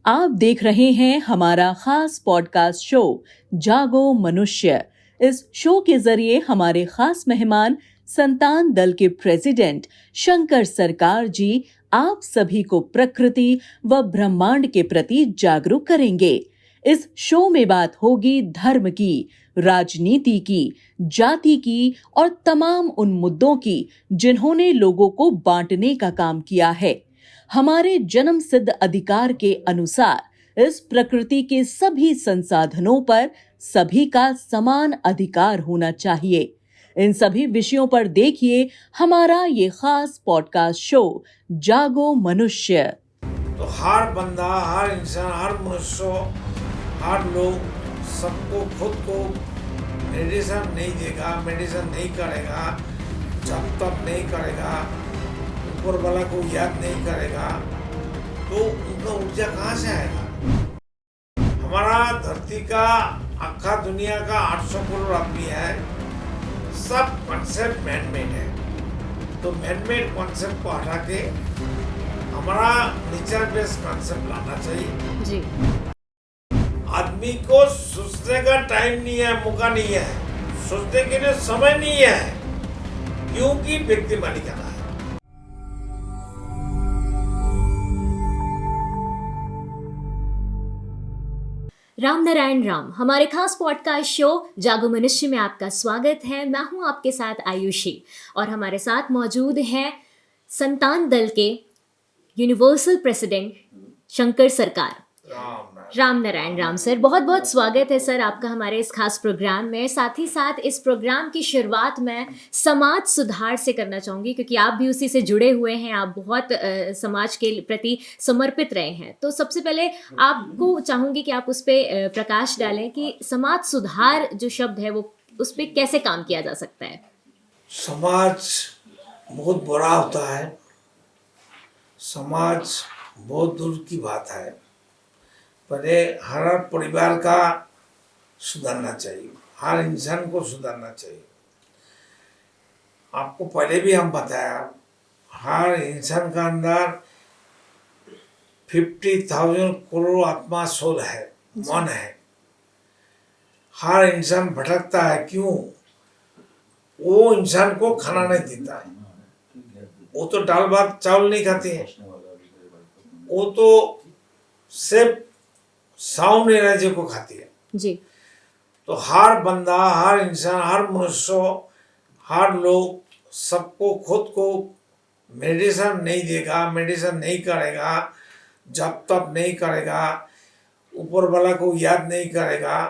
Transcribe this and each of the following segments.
आप देख रहे हैं हमारा खास पॉडकास्ट शो जागो मनुष्य। इस शो के जरिए हमारे खास मेहमान संतान दल के प्रेसिडेंट शंकर सरकार जी आप सभी को प्रकृति व ब्रह्मांड के प्रति जागरूक करेंगे। इस शो में बात होगी धर्म की, राजनीति की, जाति की और तमाम उन मुद्दों की जिन्होंने लोगों को बांटने का काम किया है। हमारे जन्म सिद्ध अधिकार के अनुसार इस प्रकृति के सभी संसाधनों पर सभी का समान अधिकार होना चाहिए। इन सभी विषयों पर देखिए हमारा ये खास पॉडकास्ट शो जागो मनुष्य। तो हर बंदा, हर इंसान, हर मनुष्य, हर लोग सबको खुद को मेडिसिन नहीं देगा, मेडिसिन नहीं करेगा, जब तक नहीं करेगा, ऊपर वाला को याद नहीं करेगा, तो उनका ऊर्जा कहाँ से आएगा? हमारा धरती का, आखा दुनिया का 800 करोड़ आदमी है, सब कॉन्सेप्ट मैन मेड है। तो मैन मेड कॉन्सेप्ट को हटा के हमारा नेचर बेस्ड कॉन्सेप्ट लाना चाहिए जी। आदमी को सोचने का टाइम नहीं है, मौका नहीं है, सोचने के लिए समय नहीं है, क्योंकि व्यक्ति मालिकाना है। राम नारायण राम। हमारे खास पॉडकास्ट शो जागो मनुष्य में आपका स्वागत है। मैं हूं आपके साथ आयुषी और हमारे साथ मौजूद हैं संतान दल के यूनिवर्सल प्रेसिडेंट शंकर सरकार। राम नारायण राम सर, बहुत बहुत स्वागत है सर आपका हमारे इस खास प्रोग्राम में। साथ ही साथ इस प्रोग्राम की शुरुआत मैं समाज सुधार से करना चाहूँगी, क्योंकि आप भी उसी से जुड़े हुए हैं, आप बहुत समाज के प्रति समर्पित रहे हैं। तो सबसे पहले आपको चाहूँगी कि आप उस पर प्रकाश डालें कि समाज सुधार जो शब्द है वो उस पर कैसे काम किया जा सकता है। समाज बहुत बड़ा होता है, समाज बहुत दूर की बात है। पहले हर परिवार का सुधारना चाहिए, हर इंसान को सुधारना चाहिए। आपको पहले भी हम बताया, हर इंसान का अंदर 50,000 करोड़ आत्मा सोल है, मन है। हर इंसान भटकता है, क्यों? वो इंसान को खाना नहीं देता है। वो तो दाल भात चावल नहीं खाते हैं, वो तो सिर्फ साउंड एनर्जी को खाती है जी। तो हर बंदा, हर इंसान, हर मनुष्य, हर लोग सबको खुद को मेडिसिन नहीं देगा, मेडिसिन नहीं करेगा, जब तक नहीं करेगा, ऊपर वाला को याद नहीं करेगा,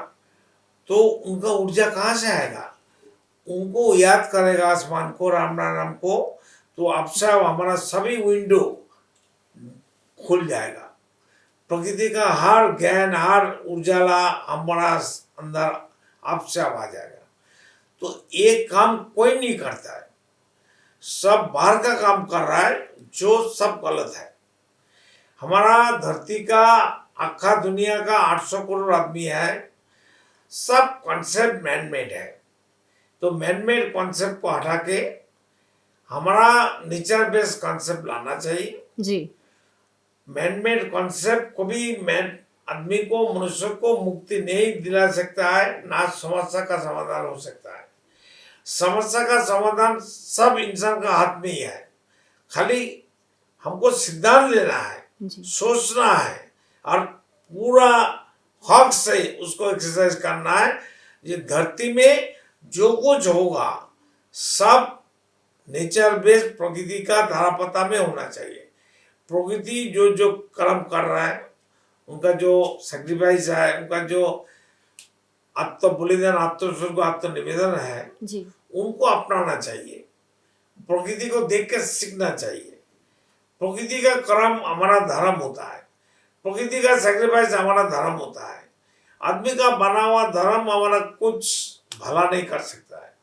तो उनका ऊर्जा कहाँ से आएगा? उनको याद करेगा आसमान को, राम राम को, तो आपसे हमारा सभी विंडो खुल जाएगा। प्रकृति का हर ज्ञान, हर उजाला हमारा अंदर आपसे आ जाएगा। तो एक काम कोई नहीं करता है, सब बाहर का काम कर रहा है, जो सब गलत है। हमारा धरती का, आखा दुनिया का 800 करोड़ आदमी है, सब कॉन्सेप्ट मैन मेड है। तो मैन मेड कॉन्सेप्ट को हटा के हमारा नेचर बेस्ड कॉन्सेप्ट लाना चाहिए जी। मैन मेड कॉन्सेप्ट को भी आदमी को, मनुष्य को मुक्ति नहीं दिला सकता है, ना समस्या का समाधान हो सकता है। समस्या का समाधान सब इंसान का हाथ में ही है, खाली हमको सिद्धांत लेना है, सोचना है और पूरा हक से उसको एक्सरसाइज करना है। ये धरती में जो कुछ होगा सब नेचर बेस्ड प्रकृति का धारापता में होना चाहिए। प्रकृति जो जो कर्म कर रहा है, उनका जो सेक्रीफाइस है, उनका जो आत्म बलिदान, आत्मस्वर्ग, आत्मनिवेदन है जी, उनको अपनाना चाहिए। प्रकृति को देख के सीखना चाहिए। प्रकृति का कर्म हमारा धर्म होता है, प्रकृति का सेक्रीफाइस हमारा धर्म होता है। आदमी का बना हुआ धर्म हमारा कुछ भला नहीं कर सकता है।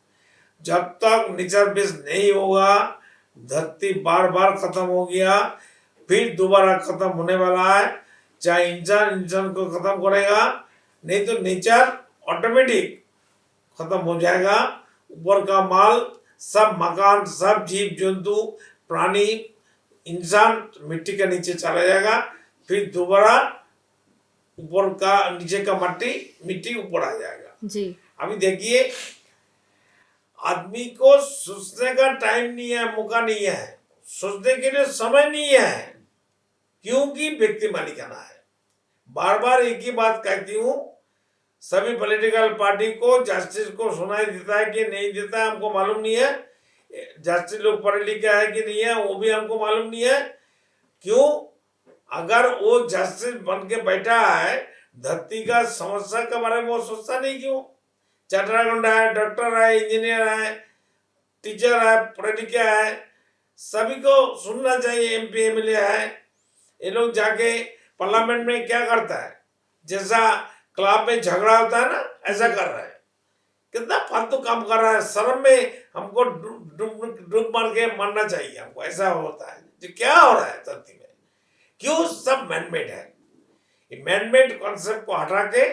जब तक नेचर बेस्ड नहीं होगा, धरती बार बार खत्म हो गया, फिर दोबारा खत्म होने वाला है। चाहे इंसान को खत्म करेगा, नहीं तो नेचर ऑटोमेटिक खत्म हो जाएगा। ऊपर का माल, सब मकान, सब जीव जंतु, प्राणी, इंसान मिट्टी के नीचे चला जाएगा, फिर दोबारा ऊपर का नीचे का मिट्टी ऊपर आ जाएगा। जी। अभी देखिए, आदमी को सोचने का टाइम नहीं है, मौका नहीं है, सोचने के लिए समय नहीं है, क्योंकि व्यक्ति मालिकाना है। बार बार एक ही बात कहती हूँ, सभी पॉलिटिकल पार्टी को जस्टिस को सुनाई देता है कि नहीं देता है हमको मालूम नहीं है, जस्टिस लोग पढ़े लिखे है कि नहीं है वो भी हमको मालूम नहीं है। क्यों? अगर वो जस्टिस बन के बैठा है, धरती का समस्या के बारे में वो सोचता नहीं क्यों? चार्टर्ड अकाउंटेंट है, डॉक्टर है, इंजीनियर है, टीचर है, पढ़े लिखे है, सभी को सुनना चाहिए। MP MLA है, ये लोग जाके पार्लियामेंट में क्या करता है, जैसा क्लब में झगड़ा होता है ना, ऐसा कर रहा है। कितना फालतू काम कर रहा है। शर्म में हमको डूब मार के मरना चाहिए हमको, ऐसा होता है। जो क्या हो रहा है धरती में, क्यों? सब मैनमेड है। मैनमेड कॉन्सेप्ट को हटा के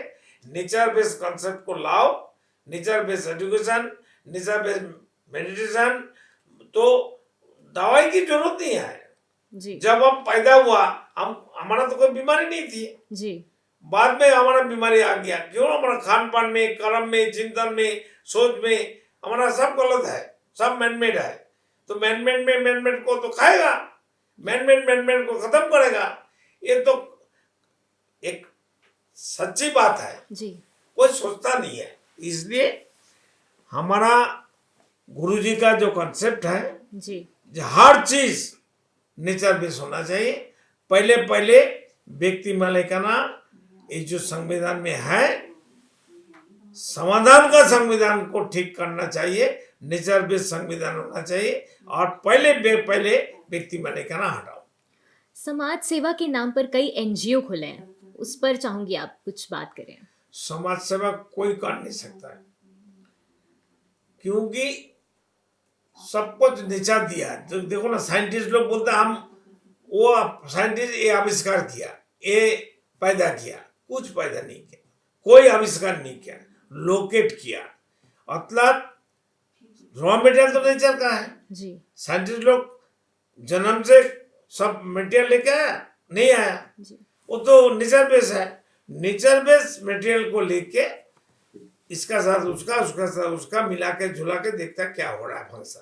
नेचर बेस्ड कॉन्सेप्ट को लाओ। Nature based education, nature based meditation. तो दवाई की जरूरत नहीं है जी। जब हम पैदा हुआ, हमारा तो कोई बीमारी नहीं थी जी। बाद में हमारा बीमारी आ गया। क्यों? हमारा खान पान में, कर्म में, चिंतन में, सोच में हमारा सब गलत है, सब मैनमेड है। तो मैनमेड को तो खाएगा, मैनमेड को खत्म करेगा। ये तो एक सच्ची बात है जी। कोई सोचता नहीं है। इसलिए हमारा गुरुजी का जो कॉन्सेप्ट है जी। हर चीज नेचर बेस होना चाहिए। पहले व्यक्ति मालिकाना, ये जो संविधान में है, समाधान का संविधान को ठीक करना चाहिए। नेचर बेस्ड संविधान होना चाहिए और पहले व्यक्ति मालिकाना हटाओ। समाज सेवा के नाम पर कई NGO खुले हैं, उस पर चाहूंगी आप कुछ बात करें। समाज सेवा कोई कर नहीं सकता है, क्योंकि सब कुछ नीचा दिया है। तो देखो ना, साइंटिस्ट लोग बोलते हैं हम वो साइंटिस्ट ये आविष्कार किया, ये पैदा किया, कुछ पैदा नहीं किया, कोई आविष्कार नहीं किया, लोकेट किया। मतलब रॉ मटेरियल तो नेचर का है जी। साइंटिस्ट लोग जन्म से सब मटेरियल लेके आया नहीं आया, जी। वो तो नेचर बेस है। नेचर बेस मटेरियल को लेके इसका साथ उसका साथ उसका मिला के झुला के देखता क्या हो रहा है फंक्शन,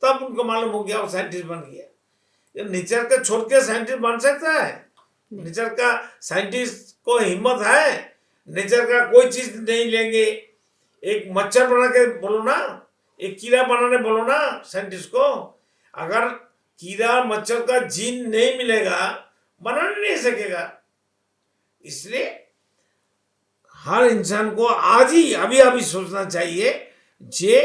तब उनको मालूम हो गया, वो साइंटिस्ट बन गया। नेचर के छोड़ के साइंटिस्ट बन सकता है? नेचर का साइंटिस्ट को हिम्मत है? नेचर का कोई चीज नहीं लेंगे। एक मच्छर बना के बोलो ना, एक कीड़ा बनाने बोलो ना साइंटिस्ट को, अगर कीड़ा मच्छर का जीन नहीं मिलेगा बना नहीं सकेगा। इसलिए हर इंसान को आज ही अभी सोचना चाहिए जे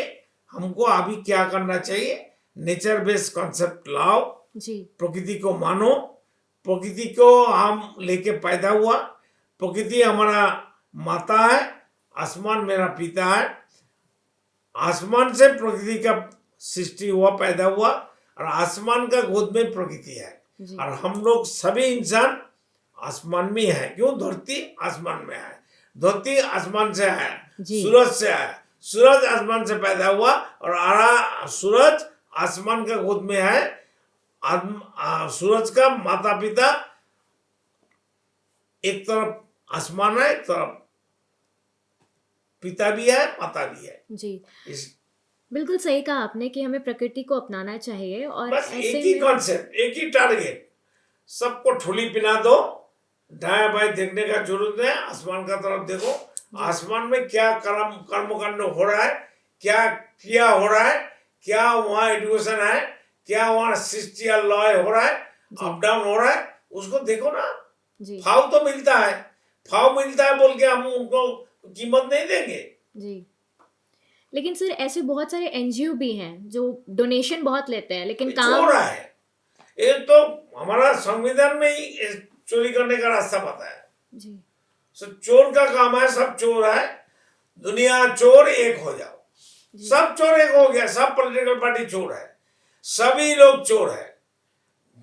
हमको अभी क्या करना चाहिए। नेचर बेस्ड कॉन्सेप्ट लाओ जी। प्रकृति को मानो, प्रकृति को हम लेके पैदा हुआ, प्रकृति हमारा माता है, आसमान मेरा पिता है। आसमान से प्रकृति का सृष्टि हुआ, पैदा हुआ, और आसमान का गोद में प्रकृति है। और हम लोग सभी इंसान आसमान में है। क्यों? धरती आसमान में है, धरती आसमान से है, सूरज से है, सूरज आसमान से पैदा हुआ, और सूरज आसमान का गोद में है। सूरज का माता पिता एक तरफ आसमान है, एक तरफ पिता भी है, माता भी है। जी। बिल्कुल सही कहा आपने कि हमें प्रकृति को अपनाना चाहिए। और बस एक ही कॉन्सेप्ट, एक ही टारगेट, सबको ठोली पिला दो, दाएं बाएं देखने का जरूरत है, आसमान का तरफ देखो। आसमान में क्या कर्मकांड हो रहा है, क्या क्रिया हो रहा है, क्या वहाँ एडुकेशन है, क्या वहाँ सृष्टि या लॉ हो रहा है, अप डाउन हो रहा है, उसको देखो ना। फाव तो मिलता है, फाव मिलता है बोल के हम उनको कीमत नहीं देंगे। जी। लेकिन सर ऐसे बहुत सारे NGO भी हैं जो डोनेशन बहुत लेते हैं, लेकिन काम हो रहा है। ये तो हमारा संविधान में ही चोरी करने का रास्ता पता है जी। चोर का काम है, सब चोर है, दुनिया चोर, एक हो जाओ। सब चोर एक हो गया, सब पॉलिटिकल पार्टी चोर है, सभी लोग चोर है।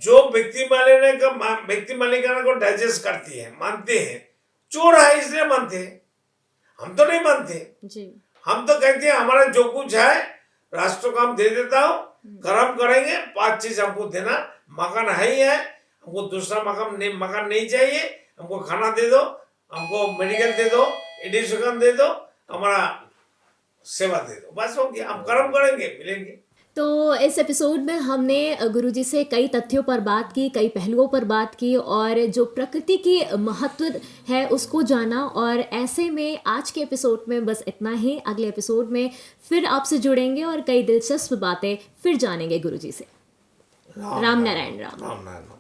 जो व्यक्ति मालिकाना को डाइजेस्ट करती है, मानते हैं चोर है, इसलिए मानते हैं। हम तो नहीं मानते जी। हम तो कहते हैं हमारा जो कुछ है राष्ट्र को हम दे देता हूँ, कर्म करेंगे, 5 चीज हमको देना, मकान है ही है, हमको दूसरा मकान नहीं चाहिए, हमको खाना दे दो, हमको मेडिकल दे दो, एडुकेशन दे दो, हमारा सेवा दे दो, बस हो गया। हम कर्म करेंगे, मिलेंगे। तो इस एपिसोड में हमने गुरुजी से कई तथ्यों पर बात की, कई पहलुओं पर बात की और जो प्रकृति की महत्व है उसको जाना। और ऐसे में आज के एपिसोड में बस इतना ही। अगले एपिसोड में फिर आपसे जुड़ेंगे और कई दिलचस्प बातें फिर जानेंगे गुरुजी से। राम नारायण राम। राम नारायण।